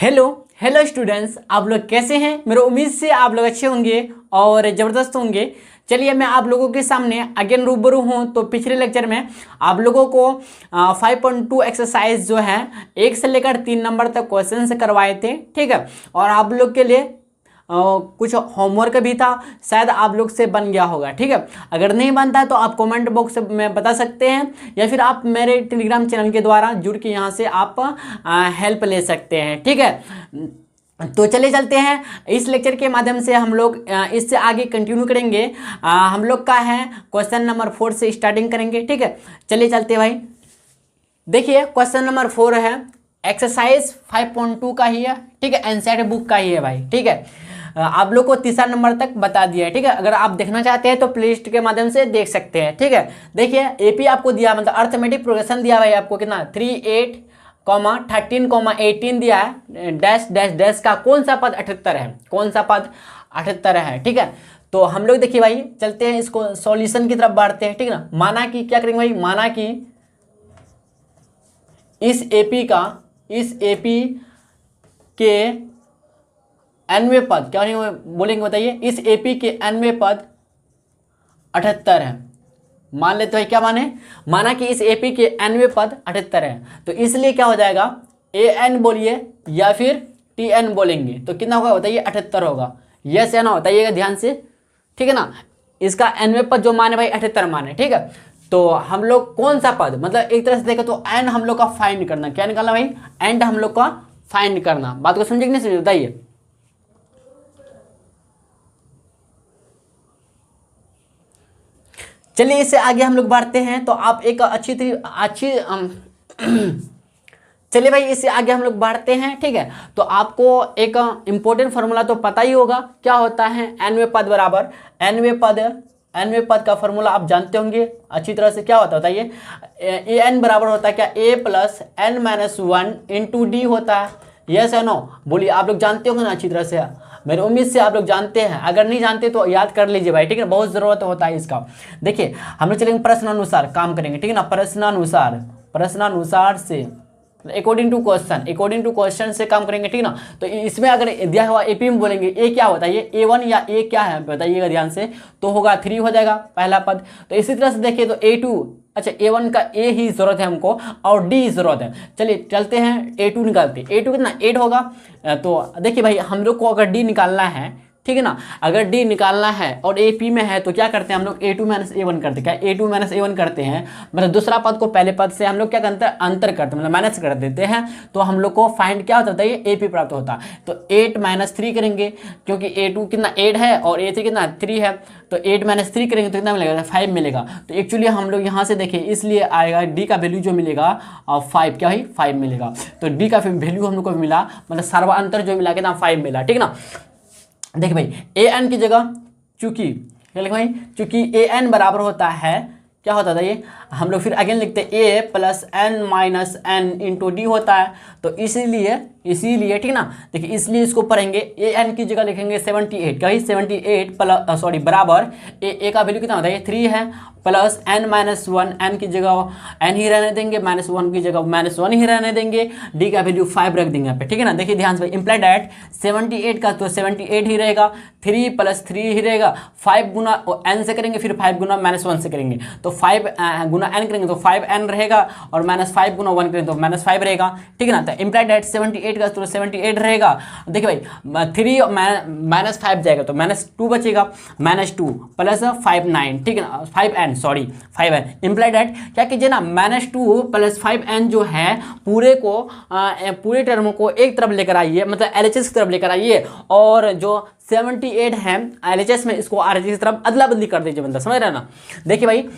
Hello hello students, आप लोग कैसे हैं। मेरे उम्मीद से आप लोग अच्छे होंगे और ज़बरदस्त होंगे। चलिए मैं आप लोगों के सामने अगेन रूबरू हूं। तो पिछले लेक्चर में आप लोगों को 5.2 एक्सरसाइज जो है 1 से लेकर 3 नंबर तक क्वेश्चन से करवाए थे, ठीक है। और आप लोग के लिए कुछ होमवर्क भी था, शायद आप लोग से बन गया होगा, ठीक है। अगर नहीं बनता है तो आप कमेंट बॉक्स में बता सकते हैं या फिर आप मेरे टेलीग्राम चैनल के द्वारा जुड़ के यहाँ से आप हेल्प ले सकते हैं, ठीक है। तो चले चलते हैं। इस लेक्चर के माध्यम से हम लोग इससे आगे कंटिन्यू करेंगे। हम लोग का है क्वेश्चन नंबर 4 से स्टार्टिंग करेंगे, ठीक है। चलिए चलते हैं भाई। देखिए क्वेश्चन नंबर 4 है, एक्सरसाइज 5.2 का ही है, ठीक है। एनसीईआरटी बुक का ही है भाई, ठीक है। आप लोग को तीसरा नंबर तक बता दिया है, ठीक है। अगर आप देखना चाहते हैं तो प्ले लिस्ट के माध्यम से देख सकते हैं, ठीक है। देखिए एपी आपको दिया, मतलब अर्थमेटिक प्रोग्रेशन दिया भाई आपको कितना 3, 8, 13, 18 दिया है। डैश डैश डैश का कौन सा पद 78 है, कौन सा पद 78 है, ठीक है। तो हम लोग देखिए भाई चलते हैं, इसको सॉल्यूशन की तरफ बढ़ते हैं, ठीक है ना। माना कि क्या करेंगे भाई, माना कि इस एपी के nवें पद क्या बोलेंगे बताइए। इस एपी के nवें पद 78 है। मान लेते हैं क्या माना कि इस एपी के nवें पद 78 है। तो इसलिए क्या हो जाएगा, an बोलिए या फिर tn बोलेंगे तो कितना होगा बताइए, 78 होगा। यस या ना बताइएगा ध्यान से, ठीक है ना। इसका nवें पद जो माने भाई 78 माने, ठीक है। तो हम लोग कौन सा पद, मतलब एक तरह से देखें तो एंड हम लोग का फाइंड करना, क्या निकालना भाई, एंड हम लोग का फाइंड करना। बात को समझे कि नहीं समझे बताइए। चलिए इससे आगे हम लोग बढ़ते हैं। तो आप एक अच्छी चलिए भाई इससे आगे हम लोग बढ़ते हैं, ठीक है। तो आपको एक इंपॉर्टेंट फार्मूला तो पता ही होगा, क्या होता है nवें पद बराबर nवें पद का फार्मूला आप जानते होंगे अच्छी तरह से। क्या होता है बताइए, an बराबर होता है क्या, a plus n-1 into D होता है। यस या नो बोलिए, आप लोग जानते होंगे ना अच्छी तरह से। मेरी उम्मीद से आप लोग जानते हैं, अगर नहीं जानते तो याद कर लीजिए भाई, ठीक है। बहुत ज़रूरत होता है इसका। देखिए हम लोग चलेंगे प्रश्नानुसार काम करेंगे, ठीक है ना। प्रश्नानुसार से अकॉर्डिंग टू क्वेश्चन से काम करेंगे, ठीक ना। तो इसमें अगर दिया हुआ एपी में बोलेंगे ए क्या होता है, ये A1 या ए क्या है बताइएगा ध्यान से, तो होगा 3 हो जाएगा पहला पद। तो इसी तरह से देखिए तो A2, अच्छा A1 का A ही जरूरत है हमको और D ही जरूरत है। चलिए चलते हैं A2 निकालते। A2 कितना 8 होगा। तो देखिए भाई हम लोग को अगर D निकालना है, ठीक है ना, अगर D निकालना है और AP में है तो क्या करते हैं हम लोग, A2 माइनस A1 करते हैं। क्या A2 माइनस A1 करते हैं, मतलब दूसरा पद को पहले पद से हम लोग क्या करते हैं, अंतर करते हैं, मतलब माइनस कर देते हैं। तो हम लोग को फाइंड क्या होता है, ये AP प्राप्त होता है। तो 8 माइनस 3 करेंगे, क्योंकि A2 कितना 8 है और A3 कितना 3 है। तो 8 माइनस 3 करेंगे तो कितना मिलेगा, 5 मिलेगा। तो एक्चुअली हम लोग यहाँ से देखें, इसलिए आएगा D का वैल्यू जो मिलेगा 5, क्या है 5 मिलेगा। तो D का वैल्यू हम लोग को मिला, मतलब सर्वांतर जो मिला कितना 5 मिला, ठीक ना। देखिए भाई an की जगह चूंकि क्या लिखा भाई, चूंकि an बराबर होता है, क्या होता था ये, हम लोग फिर अगेन लिखते हैं a plus n minus n into D होता है। तो इसीलिए ठीक ना। देखिए इसलिए इसको पढ़ेंगे, an की जगह लिखेंगे 78, क्या 78 प्लस बराबर a का वैल्यू कितना होता है 3 है, प्लस n माइनस 1, n की जगह n ही रहने देंगे, माइनस 1 की जगह माइनस 1 ही रहने देंगे, d का वैल्यू 5 रख देंगे यहाँ पे, ठीक है ना। देखिए ध्यान से, इम्प्लाई डैट 78 का तो 78 ही रहेगा, 3 प्लस 3 ही रहेगा, 5 गुना n से करेंगे फिर 5 गुना माइनस 1 से करेंगे तो 5 गुना n करेंगे तो 5n रहेगा, और माइनस 5 गुना 1 करेंगे तो माइनस 5 रहेगा, ठीक है ना। तो इम्प्लाई डैट 78 का तो 78 रहेगा। देखिए भाई 3 माइनस 5 जाएगा तो माइनस 2 बचेगा, माइनस 2 प्लस 5 9, ठीक है ना, 5n इम्प्लाई डैट क्या कीजिए ना, -2 प्लस 5n जो है पूरे टर्म को एक तरफ लेकर आइए, मतलब LHS की तरफ लेकर आइए, और जो 78 है LHS में इसको RHS की तरफ अदला बदली कर दीजिए, मतलब समझ रहे हैं ना। देखिए भाई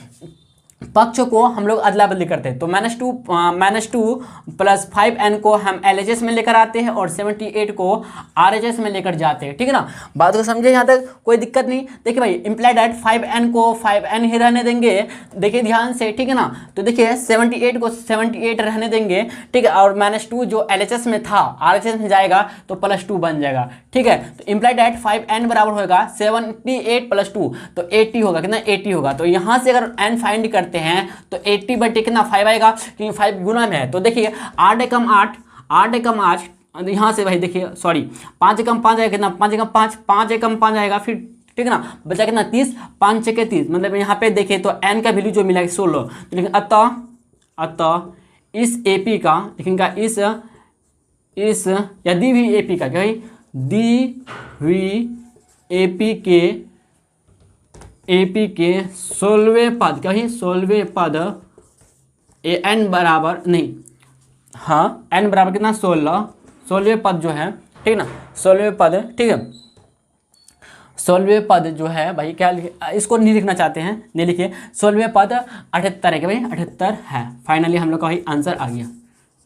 पक्ष को हम लोग अदला बदली करते हैं, तो -2 प्लस 5n को हम LHS में लेकर आते हैं और 78 को RHS में लेकर जाते हैं, ठीक है ना। बात को समझे यहाँ तक, कोई दिक्कत नहीं। देखिए भाई इम्प्लाई डैट 5n को 5n ही रहने देंगे, देखिए ध्यान से, ठीक है ना। तो देखिए 78 को 78 रहने देंगे, ठीक है, और -2 जो LHS में था RHS में जाएगा तो +2 बन जाएगा, ठीक है। तो इम्प्लाई डैट 5n बराबर होगा 78 प्लस 2 तो 80 होगा, कितना 80 होगा। तो यहाँ से अगर n फाइंड करते हैं तो 80 बटे कितना 5 आएगा, क्योंकि 5 गुना में है। तो देखिए 8 एकम 8 यहाँ से भाई देखिए सॉरी 5 एकम 5 आएगा कितना, 5 एकम 5, 5 एकम 5 आएगा, फिर ठीक है ना, बचा कितना 30, 5 छके 30, मतलब यहाँ पे देखिए तो n का वैल्यू जो मिला है 16। तो लेकिन अतः इस AP का लिखेंगे इस या दी हुई AP का, क्या भाई, दी हुई AP के 16वें पद, क्या भाई 16वें पद n बराबर नहीं, हाँ n बराबर कितना 16वें पद जो है, ठीक ना, 16वें पद, ठीक है, 16वें पद जो है भाई क्या इसको नहीं लिखना चाहते हैं, नहीं लिखिए, 16वें पद 78 है, क्या भाई 78 है। फाइनली हम लोग का भाई आंसर आ गया,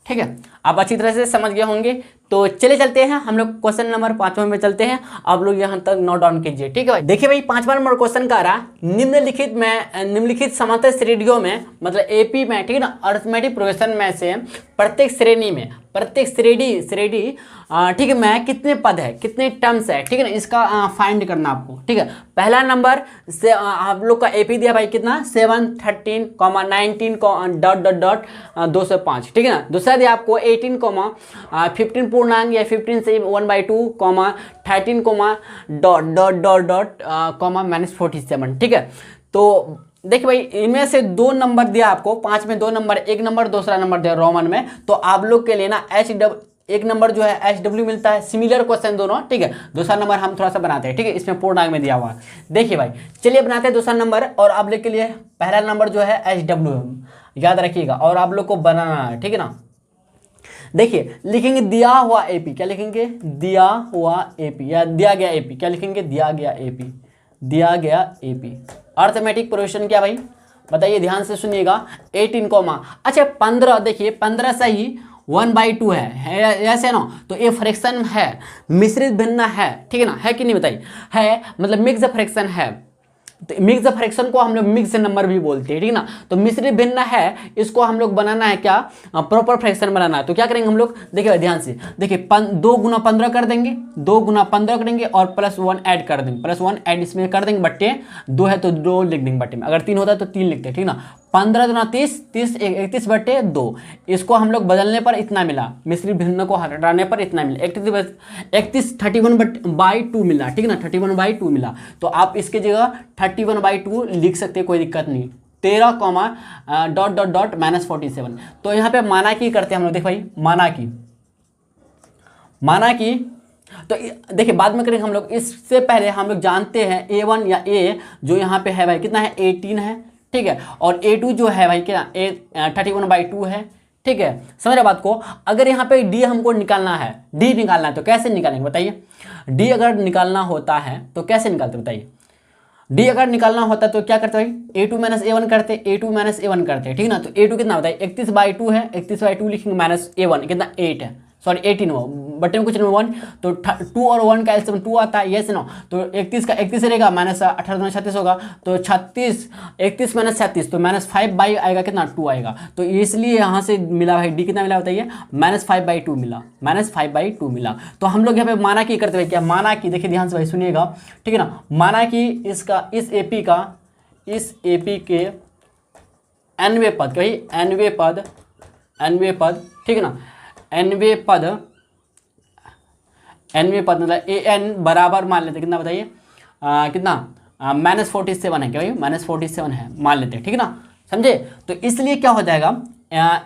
ठीक है, आप अच्छी तरह से समझ गए होंगे। तो चले चलते हैं हम लोग क्वेश्चन नंबर 5 में चलते हैं, आप लोग यहाँ तक नोट डाउन कीजिए, ठीक है भाई। देखिए भाई 5वां नंबर क्वेश्चन का रहा निम्नलिखित समांतर श्रेणियों में, मतलब AP में, ठीक है ना, अरिथमेटिक प्रोग्रेशन में से प्रत्येक श्रेणी ठीक है मैं कितने पद है, कितने टर्म्स है, ठीक है ना, इसका फाइंड करना आपको, ठीक है। पहला नंबर से आप लोग का AP दिया भाई कितना 7, 13, 19 .205, ठीक है ना। दूसरा दिया आपको 18, 15 पूर्णांक या 15 से 1/2, 13, -47, ठीक है। तो देखिए भाई इनमें से 2 नंबर दिया आपको, 5 में 2 नंबर, 1 नंबर दूसरा नंबर दिया रोमन में, तो आप लोग के लिए ना एक नंबर जो है HW मिलता है, सिमिलर क्वेश्चन दोनों, ठीक है। दूसरा नंबर हम थोड़ा सा बनाते हैं, ठीक है, इसमें पूर्णांक में दिया हुआ है। देखिए भाई चलिए बनाते हैं दूसरा नंबर, और आप लोग के लिए पहला नंबर जो है HW याद रखिएगा, और आप लोग को बनाना है, ठीक है ना। देखिए लिखेंगे दिया हुआ AP, क्या लिखेंगे, दिया हुआ AP या दिया गया AP, क्या लिखेंगे, दिया गया AP। अरिथमेटिक प्रोग्रेशन क्या भाई बताइए, ध्यान से सुनिएगा, 18, अच्छा 15, देखिए 15 सही 1/2 है ऐसे ना, तो ये फ्रैक्शन है, मिश्रित भिन्न है, ठीक है ना, है कि नहीं बताइए, है मतलब मिक्स फ्रैक्शन है, तो मिक्स फ्रैक्शन को हम लोग मिक्स नंबर भी बोलते हैं, ठीक है ना। तो मिश्रित भिन्न है, इसको हम लोग बनाना है क्या, प्रॉपर फ्रैक्शन बनाना है। तो क्या करेंगे हम लोग, देखिए ध्यान से, देखिए 2 गुना 15 कर देंगे, 2 गुना 15 करेंगे और +1 ऐड कर देंगे, +1 ऐड इसमें कर देंगे, बट्टे 2 है तो 2 लिख देंगे बट्टे में, अगर 3 होता है तो 3 लिखते हैं, ठीक ना। 15 दूना 30, 31/2, इसको हम लोग बदलने पर इतना मिला, मिश्रित भिन्न को हटाने पर इतना मिला, 31/2 मिला, ठीक है ना, 31/2 मिला। तो आप इसके जगह 31/2 लिख सकते हैं, कोई दिक्कत नहीं। 13, -47। तो यहाँ पे माना की करते हैं हम लोग, देख भाई माना की तो देखिए बाद में करेंगे हम लोग, इससे पहले हम लोग जानते हैं A1 या A जो यहाँ पे है भाई कितना है, 18 है, ठीक है, और A2 जो है भाई क्या 31/2 है, ठीक है, समझ रहे बात को। अगर यहाँ पे D हमको निकालना है, D निकालना है तो कैसे निकालेंगे बताइए, D अगर निकालना होता है तो कैसे निकालते बताइए, D अगर निकालना होता तो क्या करते भाई, A2 - A1 करते, A2 - A1 करते, ठीक ना। तो A2 कितना बताइए, 31/2 है, 31/2 लिखेंगे, -A1 कितना 8 है, सॉरी 18 हो, बटे में कुछ नहीं 1, तो 2 और 1 का एलसीएम 2 आता है, यस नो। तो 31 का 31 रहेगा, -18 36 होगा, तो 36, 31 - 36, तो -5/, आएगा कितना 2 आएगा। तो इसलिए यहाँ से मिला भाई D कितना मिला बताइए, -5/2 मिला, -5/2 मिला। तो हम लोग यहाँ पे माना की करते हुए क्या, माना की देखिए ध्यान से भाई सुनिएगा, ठीक है ना। माना की इसका इस AP के nवें पद, कही nवें पद, ठीक है ना, nवें पद मतलब AN बराबर मान लेते कितना बताइए, कितना -47 है, क्या भाई -47 है मान लेते हैं, ठीक है ना, समझे। तो इसलिए क्या हो जाएगा,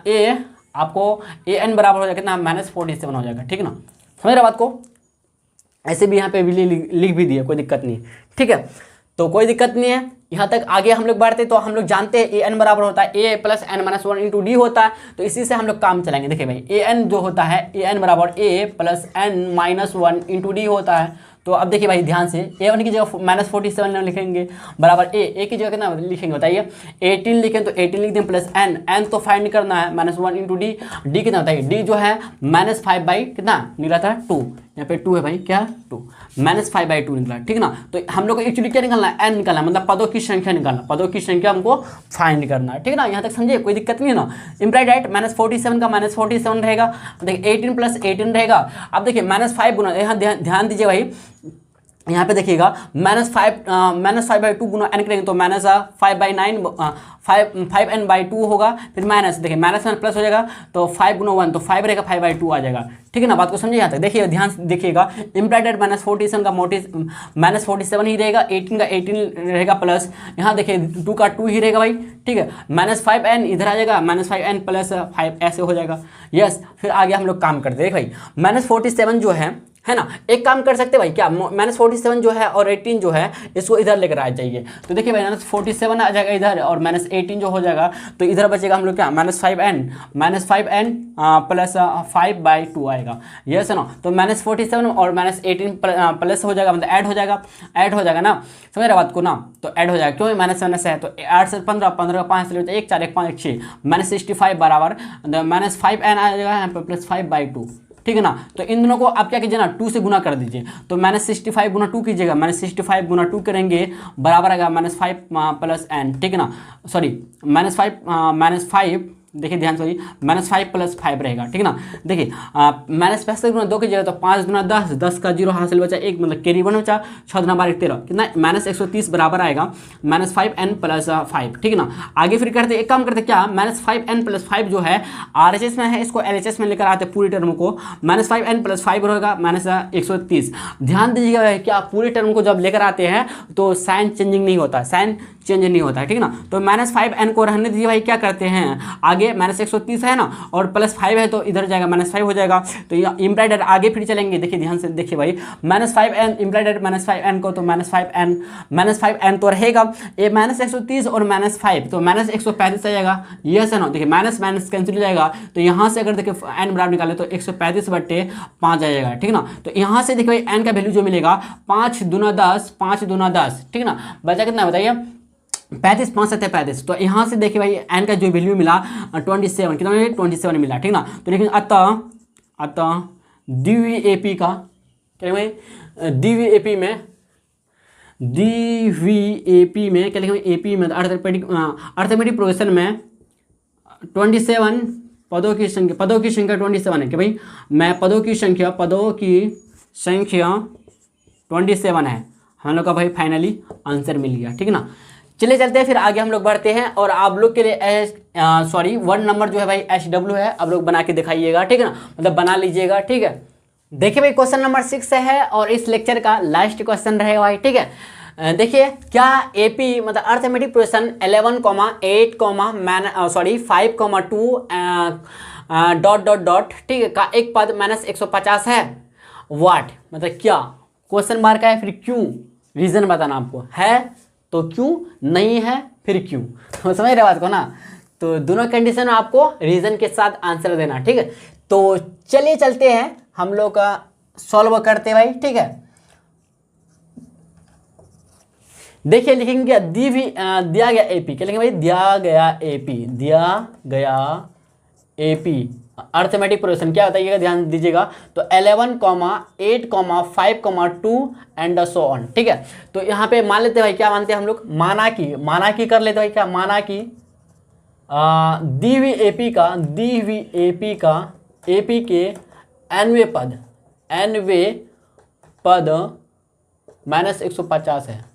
A आपको AN बराबर हो जाएगा कितना, -47 हो जाएगा, ठीक है ना, समझ रहे बात को। ऐसे भी यहाँ पे भी लिख भी दिए, कोई दिक्कत नहीं, ठीक है। तो कोई दिक्कत नहीं है, यहाँ तक आगे हम लोग बढ़ते तो हम लोग जानते हैं AN बराबर होता है A + n-1 × D होता है, तो इसी से हम लोग काम चलाएंगे। देखिए भाई AN जो होता है, AN बराबर A + n-1 × D होता है। तो अब देखिए भाई ध्यान से, A1 की जगह -47 लिखेंगे, बराबर A की जगह कितना लिखेंगे बताइए, 18 लिखें तो 18 लिख दें, प्लस n तो फाइंड करना है, -1 × D, D कितना बताइए, D जो है -5/, कितना निकला था 2, यहाँ पे 2 है भाई, क्या 2, -5/2 निकला, ठीक ना। तो हम लोग को एक्चुअली क्या निकालना है, n निकालना है, मतलब पदों की संख्या निकालना, पदों की संख्या हमको फाइंड करना है, ठीक है ना। यहाँ तक समझिए, कोई दिक्कत नहीं है ना। इम्प्लाइड राइट, -47 का -47 रहेगा, देखिए 18 + 18 रहेगा। अब देखिए -5 गुना, यहाँ ध्यान दीजिए भाई, यहाँ पे देखिएगा -5/2 गुना n करेंगे तो -5/9 होगा, फिर माइनस, देखिए माइनस में प्लस हो जाएगा तो 5 गुना 1 तो 5 रहेगा, 5/2 आ जाएगा। ठीक है ना, बात को समझिए यहाँ तक। देखिए ध्यान से देखिएगा, इम्प्लाइड -47 का -47 ही रहेगा, 18 का 18 रहेगा प्लस, यहाँ देखिए 2 का 2 ही रहेगा भाई। ठीक है, -5n इधर आ जाएगा, -5n + 5 ऐसे हो जाएगा। यस, फिर आगे हम लोग काम करते हैं भाई। -47 जो है ना, एक काम कर सकते हैं भाई, क्या -47 जो है और 18 जो है इसको इधर लेकर आ जाइए। तो देखिए भाई -47 आ जाएगा इधर और -18 जो हो जाएगा तो इधर बचेगा हम लोग क्या, -5n + 5/2 आएगा। यस है ना, तो -47 और -18 प्लस हो जाएगा, मतलब ऐड हो जाएगा ना, समझ रहे बात को ना, तो ऐड हो जाएगा, क्यों माइनस है तो 8 से 15, 15 का 5 से 1 4 1 5 6 -65 बराबर -5n आ जाएगा यहाँ पर +5/2। ठीक है ना, तो इन दोनों को आप क्या कीजिए ना, 2 से गुना कर दीजिए, तो -65 गुना 2 कीजिएगा, -65 गुना 2 करेंगे बराबर आएगा -5 + n। ठीक है ना, सॉरी -5 देखिए ध्यान से, -5 + 5 रहेगा। ठीक है ना, देखिए -65 गुना 2 कीजिएगा तो 5 गुना 10, 10 का 0 हासिल बचा 1, मतलब कैरी 1 बचा, 6 गुना 12 13, कितना -130 बराबर आएगा -5n + 5। ठीक है ना, आगे फिर करते एक काम करते क्या, -5n + 5 जो है RHS में है, इसको LHS में लेकर आते पूरी टर्म को, -5n + 5 रहेगा -130। ध्यान दीजिएगा क्या, पूरी टर्म को जब लेकर आते हैं तो साइन चेंजिंग नहीं होता, साइन चेंज नहीं होता है। ठीक है ना, तो -5n को रहने दीजिए भाई, क्या करते हैं आगे -130 है ना और +5 है तो इधर जाएगा -5 हो जाएगा, तो ये इम्प्लाइड आगे फिर चलेंगे। देखिए ध्यान से देखिए भाई, -5n इम्प्लाइड -5n को तो -5n तो रहेगा, ये -130 और -5 तो -135 आ जाएगा। यस है ना, देखिए माइनस कैंसिल हो जाएगा, तो यहाँ से अगर देखिए n बराबर निकाले तो 135/5 आ जाएगा। ठीक है ना, तो यहाँ से देखिए भाई n का वैल्यू जो मिलेगा 5 दूना 10, 5 दूना 10। ठीक है ना, बचा कितना बताइए, 35, 5 7 35। तो यहाँ से देखिए भाई n का जो वैल्यू मिला 27, कितना 27 मिला। ठीक ना, तो लेकिन अतः DVAP का क्या भाई, DVAP में क्या लिखेंगे, AP में अर्थमेटिक प्रोग्रेशन में 27 पदों की संख्या 27 है कि भाई, मैं पदों की संख्या 27 है, हम लोग का भाई फाइनली आंसर मिल गया। ठीक है ना, चलिए चलते हैं फिर आगे हम लोग बढ़ते हैं, और आप लोग के लिए 1 नंबर जो है भाई HW है, आप लोग बना के दिखाइएगा। ठीक है ना, मतलब बना लीजिएगा। ठीक है, देखिए भाई क्वेश्चन नंबर 6 है और इस लेक्चर का लास्ट क्वेश्चन रहेगा भाई। ठीक है, देखिए क्या AP मतलब अर्थमेटिक प्रोग्रेशन 11,8, 5,2 ... ठीक है का एक पद -150 है, वाट मतलब क्या, क्वेश्चन मार्क है, फिर क्यों, रीजन बताना आपको है तो क्यों, नहीं है फिर क्यों। तो समझ रहे बात को ना, तो दोनों कंडीशन में आपको रीजन के साथ आंसर देना। ठीक है, तो चलिए चलते हैं हम लोग का सॉल्व करते भाई। ठीक है, देखिए लिखेंगे दिया गया AP, क्या लिखेंगे भाई, दिया गया AP अर्थमेटिक प्रोग्रेशन क्या बताइएगा, ध्यान दीजिएगा, तो 11, 8, 5, 2 एंड सो ऑन। ठीक है, तो यहाँ पे मान लेते हैं भाई, क्या मानते हैं हम लोग, माना की कर लेते हैं भाई, क्या माना कि DVAP का AP के nवे पद -150 है।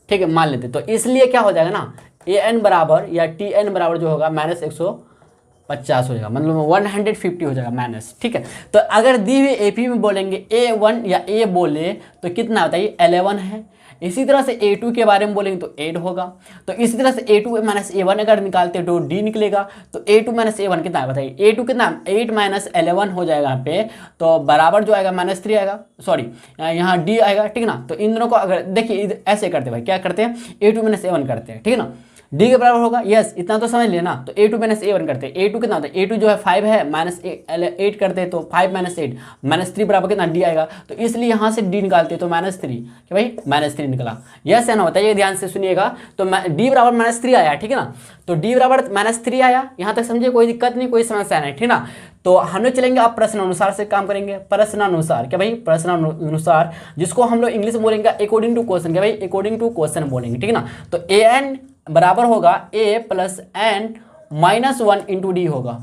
ठीक है, मान लेते, तो इसलिए क्या हो जाएगा ना, AN बराबर या TN बराबर जो होगा -150 हो जाएगा, मतलब 150 हो जाएगा माइनस। ठीक है, तो अगर दी हुई AP में बोलेंगे A1 या A बोले तो कितना बताइए, 11 है। इसी तरह से A2 के बारे में बोलेंगे तो 8 होगा, तो इसी तरह से A2 - A1 अगर निकालते तो D निकलेगा, तो A2 - A1 कितना है बताइए, A2 कितना 8 - 11 हो जाएगा यहाँ पे, तो बराबर जो आएगा -3 आएगा, सॉरी यहाँ D आएगा। ठीक है ना, तो इन दोनों को अगर देखिए ऐसे करते भाई, क्या करते हैं, A2 - A1 करते हैं। ठीक है ना, D के बराबर होगा, यस इतना तो समझ लेना, तो A2 - A1 करते हैं, A2 कितना होता है, A2 जो है 5 है, -8 करते हैं तो 5 - 8 -3 बराबर कितना D आएगा, तो इसलिए यहाँ से D निकालते हैं तो -3, कि भाई -3 निकला, यस है ना, बताइए ध्यान से सुनिएगा, तो D बराबर -3 आया। ठीक है ना, तो D बराबर -3 आया, यहाँ तक समझिए, कोई दिक्कत नहीं, कोई समस्या नहीं। ठीक ना, तो हम लोग चलेंगे, आप प्रश्न अनुसार से काम करेंगे, प्रश्न अनुसार, क्या भाई प्रश्न अनुसार, जिसको हम लोग इंग्लिश में बोलेंगे अकॉर्डिंग टू क्वेश्चन, क्या भाई अकॉर्डिंग टू क्वेश्चन बोलेंगे। ठीक है ना, तो AN बराबर होगा A + N - 1 × D होगा,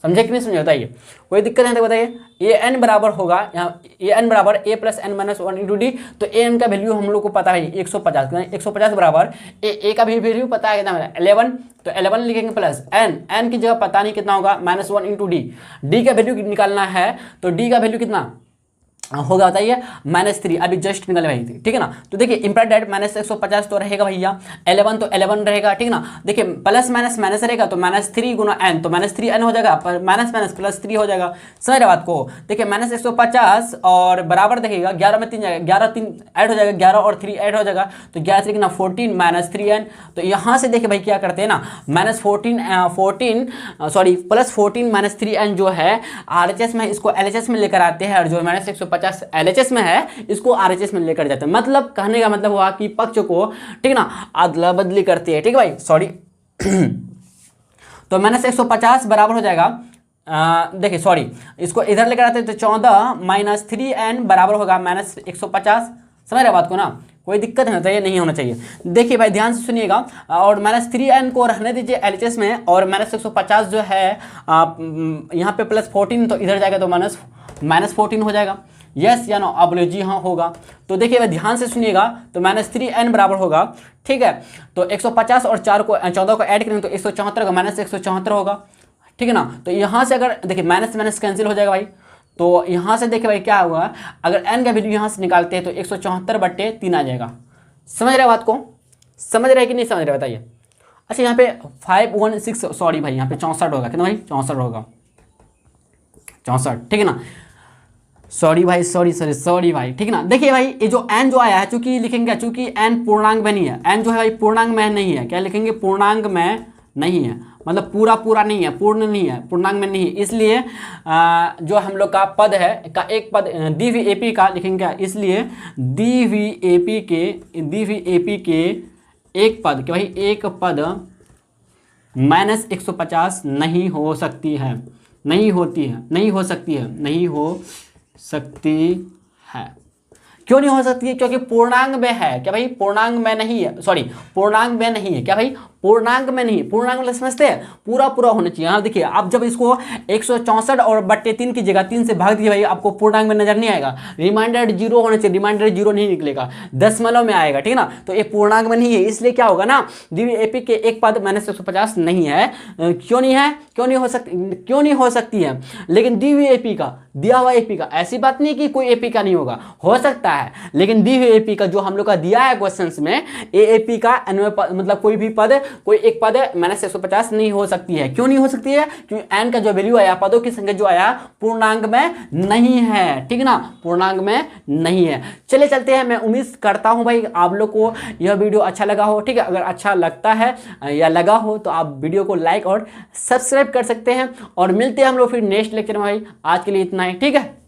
समझे कि नहीं समझे बताइए, कोई दिक्कत है तो बताइए। ए एन बराबर होगा यहाँ, ए एन बराबर a plus n minus one into d. तो ए एन का वैल्यू हम लोग को पता है 150, 150 बराबर ए का भी वैल्यू पता है कितना 11, तो 11 लिखेंगे प्लस एन की जगह पता नहीं कितना होगा माइनस वन इंटू डी का वैल्यू निकालना है, तो डी का वैल्यू कितना होगा बताइए -3, अभी जस्ट निकल रही थी, ठीक है ना। तो देखिए इम्प्लाइड डेट -150 तो रहेगा भैया, 11 तो 11 रहेगा, ठीक है ना। देखिए प्लस माइनस माइनस रहेगा तो -3 गुना एन, तो -3n हो जाएगा, पर माइनस माइनस +3 हो जाएगा। समझ रहे बात को। देखिए -150 और बराबर देखिएगा 11 में 3 जाएगा, 11 3 ऐड हो जाएगा, 11 और 3 ऐड हो जाएगा, तो 11 3 कितना 14 -3n। तो यहाँ से देखिए भाई क्या करते हैं ना, +14 -3n जो है RHS में इसको LHS में लेकर आते हैं, और जो -150 LHS में है इसको RHS में लेकर जाते हैं। मतलब कहने का मतलब हुआ कि पक्ष को, ठीक है ना, अदला बदली करती है, ठीक है भाई, सॉरी। तो -150 बराबर हो जाएगा, देखिए सॉरी, इसको इधर लेकर आते हैं तो 14 -3n बराबर होगा -150। समझ रहे बात को ना, कोई दिक्कत नहीं होता, ये नहीं होना चाहिए। देखिए भाई ध्यान से सुनिएगा, और -3n को रहने दीजिए LHS में, और -150 जो है यहाँ पे +14, तो इधर जाएगा तो -14 हो जाएगा। यस या नो, आप बोले जी हाँ होगा। तो देखिए भाई ध्यान से सुनिएगा, तो -3n बराबर होगा, ठीक है। तो 150 और 14 को ऐड करेंगे तो 174 का -174 होगा, ठीक है ना। तो यहाँ से अगर देखिए माइनस माइनस कैंसिल हो जाएगा भाई, तो यहाँ से देखिए भाई क्या होगा, अगर n का वैल्यू यहाँ से निकालते हैं तो 174/3 आ जाएगा। समझ रहे बात को, समझ रहे कि नहीं समझ रहे बताइए। अच्छा यहाँ पे 516, सॉरी भाई यहाँ पे 64 होगा, कितना भाई 64 होगा, 64, ठीक है ना। सॉरी भाई, सॉरी भाई, ठीक है ना। देखिए भाई ये जो n जो आया है, चूंकि लिखेंगे, चूंकि n पूर्णांक में नहीं है, n जो है भाई पूर्णांक में नहीं है, क्या लिखेंगे, पूर्णांक में नहीं है, मतलब पूरा नहीं है, पूर्ण नहीं है, पूर्णांक में नहीं है, इसलिए जो हम लोग का पद है का एक पद DVAP का लिखेंगे, इसलिए DVAP के एक पद, क्या भाई एक पद -150 नहीं हो सकती है, नहीं हो सकती है। क्यों नहीं हो सकती है, क्योंकि पूर्णांक में है, क्या भाई पूर्णांक में नहीं है, सॉरी पूर्णांक में नहीं है, क्या भाई पूर्णांक में नहीं है। पूर्णांक मतलब समझते हैं, पूरा होना चाहिए। हाँ देखिए, आप जब इसको 164 और बट्टे 3 की जगह 3 से भाग दीजिए भाई, आपको पूर्णांक में नजर नहीं आएगा, रिमाइंडर 0 होना चाहिए, रिमाइंडर 0 नहीं निकलेगा, दशमलव में आएगा, ठीक है ना। तो ये पूर्णांक में नहीं है, इसलिए क्या होगा ना, DVAP के एक पद -150 नहीं है। क्यों नहीं हो सकती है, लेकिन DVAP का दिया हुआ AP का, ऐसी बात नहीं कि कोई AP का नहीं होगा, हो सकता है, लेकिन DVAP का जो हम लोग का दिया है क्वेश्चंस में, AP का मतलब कोई भी पद, कोई एक पद -150 नहीं हो सकती है। क्यों नहीं हो सकती है, क्योंकि n का जो वैल्यू आया, पदों की संख्या जो आया पूर्णांक में नहीं है, ठीक है ना, पूर्णांक में नहीं है। चले चलते हैं, मैं उम्मीद करता हूं भाई आप लोग को यह वीडियो अच्छा लगा हो, ठीक है। अगर अच्छा लगता है या लगा हो तो आप वीडियो को लाइक और सब्सक्राइब कर सकते हैं, और मिलते हैं हम लोग फिर नेक्स्ट लेक्चर में भाई। आज के लिए इतना ही, ठीक है।